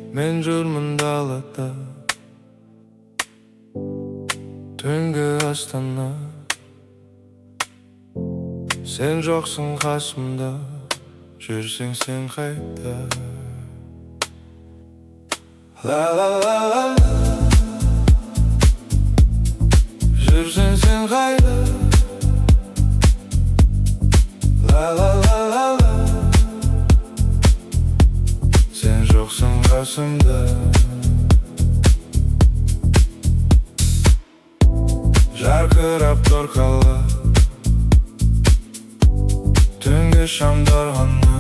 Мен жүрмін далада, түнгі Астана. Сен жоқсың қасымда, жүрсің сен қайда. Ла-ла-ла-ла, жүрсің сен қайда. Ла-ла-ла-ла-ла, сен жоқсың қасымда. Жарқырап торқалы түнгі шамдар ғана.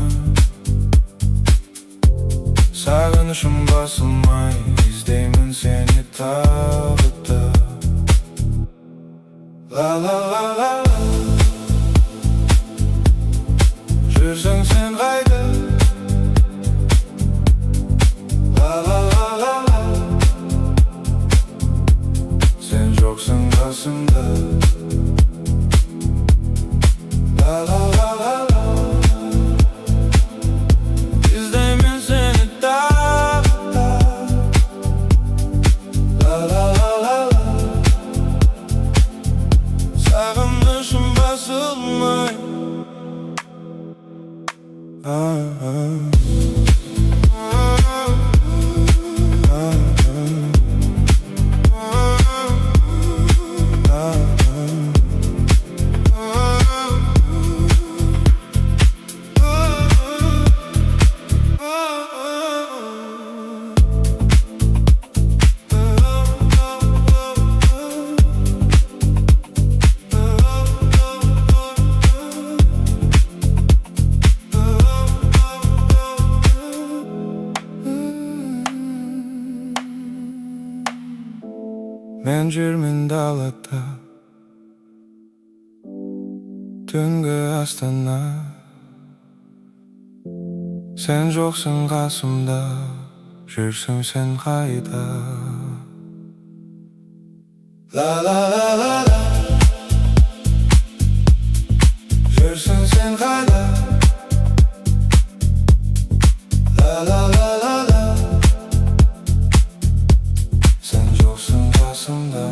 Сағынышым басылмай, іздеймін сені тағы да. Ла-ла-ла-ла, жүрсің сен қайда. Ла-ла-ла-ла, сен жоқсың қасымда. Ла-ла-ла-ла, іздеймін сені тағы да. Ла-ла-ла-ла, сағынышым басылмай. Мен жүрмін далада, түнгі Астана. Сен жоқсың қасымда, жүрсің сен қайда. Ла-ла-ла-ла-ла, жүрсің сен қайда. Ла-ла-ла-ла-ла, сен жоқсың қасымда.